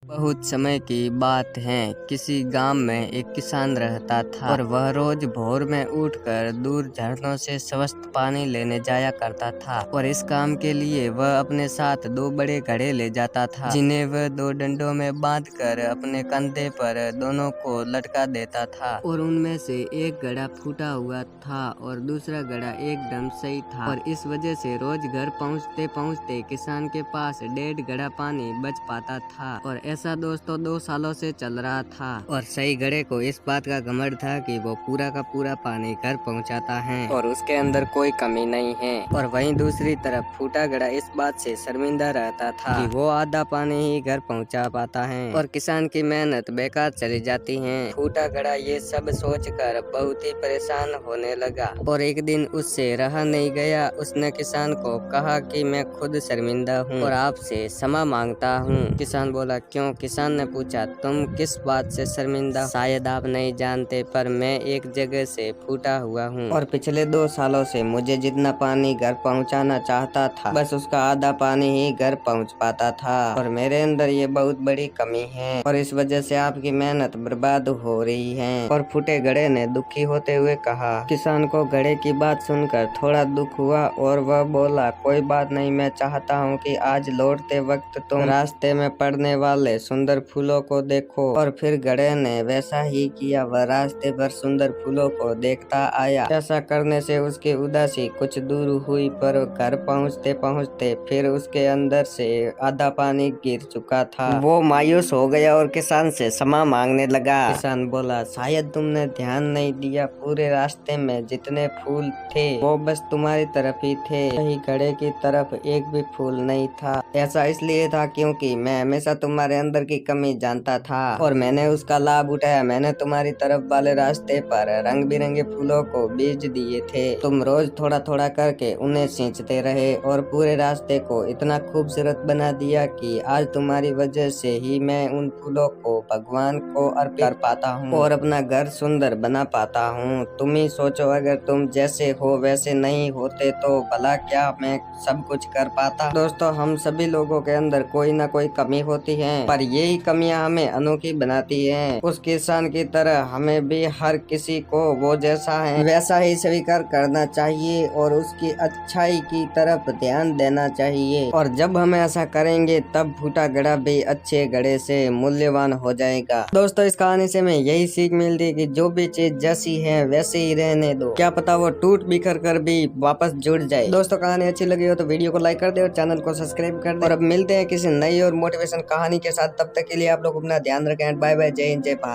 बहुत समय की बात है। किसी गांव में एक किसान रहता था और वह रोज भोर में उठकर दूर झरनों से स्वस्थ पानी लेने जाया करता था। और इस काम के लिए वह अपने साथ दो बड़े घड़े ले जाता था, जिन्हें वह दो डंडों में बांधकर अपने कंधे पर दोनों को लटका देता था। और उनमें से एक घड़ा फूटा हुआ था और दूसरा घड़ा एकदम सही था। और इस वजह से रोज घर पहुँचते पहुँचते किसान के पास 1.5 घड़ा पानी बच पाता था। और ऐसा दोस्तों 2 सालों से चल रहा था। और सही घड़े को इस बात का घमंड था कि वो पूरा का पूरा पानी घर पहुंचाता है और उसके अंदर कोई कमी नहीं है। और वहीं दूसरी तरफ फूटा घड़ा इस बात से शर्मिंदा रहता था कि वो आधा पानी ही घर पहुंचा पाता है और किसान की मेहनत बेकार चली जाती है। फूटा घड़ा ये सब सोचकर बहुत ही परेशान होने लगा और एक दिन उससे रहा नहीं गया। उसने किसान को कहा कि मैं खुद शर्मिंदा हूँ और आपसे क्षमा मांगता हूँ। किसान बोला, क्यों? किसान ने पूछा, तुम किस बात से शर्मिंदा? शायद आप नहीं जानते, पर मैं एक जगह से फूटा हुआ हूँ और पिछले 2 सालों से मुझे जितना पानी घर पहुँचाना चाहता था, बस उसका आधा पानी ही घर पहुँच पाता था। और मेरे अंदर ये बहुत बड़ी कमी है और इस वजह से आपकी मेहनत बर्बाद हो रही है। और फूटे घड़े ने दुखी होते हुए कहा। किसान को घड़े की बात सुनकर थोड़ा दुख हुआ और वह बोला, कोई बात नहीं, मैं चाहता हूँ कि आज लौटते वक्त तुम रास्ते में पड़ने वाले सुंदर फूलों को देखो। और फिर घड़े ने वैसा ही किया। वह रास्ते पर सुंदर फूलों को देखता आया। ऐसा करने से उसकी उदासी कुछ दूर हुई, पर घर पहुँचते पहुँचते फिर उसके अंदर से आधा पानी गिर चुका था। वो मायूस हो गया और किसान से क्षमा मांगने लगा। किसान बोला, शायद तुमने ध्यान नहीं दिया, पूरे रास्ते में जितने फूल थे वो बस तुम्हारी तरफ ही थे, कहीं घड़े की तरफ एक भी फूल नहीं था। ऐसा इसलिए था क्योंकि मैं हमेशा तुम्हारे अंदर की कमी जानता था और मैंने उसका लाभ उठाया। मैंने तुम्हारी तरफ वाले रास्ते पर रंग बिरंगे फूलों को बीज दिए थे। तुम रोज थोड़ा थोड़ा करके उन्हें सींचते रहे और पूरे रास्ते को इतना खूबसूरत बना दिया कि आज तुम्हारी वजह से ही मैं उन फूलों को भगवान को अर्पित कर पाता हूँ और अपना घर सुंदर बना पाता हूँ। तुम ही सोचो, अगर तुम जैसे हो वैसे नहीं होते तो भला क्या मैं सब कुछ कर पाता। दोस्तों, हम सभी लोगों के अंदर कोई ना कोई कमी होती है, पर यही कमियां हमें अनोखी बनाती हैं। उस किसान की तरह हमें भी हर किसी को वो जैसा है वैसा ही स्वीकार करना चाहिए और उसकी अच्छाई की तरफ ध्यान देना चाहिए। और जब हम ऐसा करेंगे तब फूटा घड़ा भी अच्छे घड़े से मूल्यवान हो जाएगा। दोस्तों, इस कहानी से हमें यही सीख मिलती है कि जो भी चीज जैसी है वैसे ही रहने दो, क्या पता वो टूट बिखर कर भी वापस जुड़ जाए। दोस्तों, कहानी अच्छी लगी हो तो वीडियो को लाइक कर दे और चैनल को सब्सक्राइब कर दे। और अब मिलते हैं किसी नई और मोटिवेशन कहानी के साथ। तब तक के लिए आप लोग अपना ध्यान रखें। Bye bye. जय हिंद, जय भारत।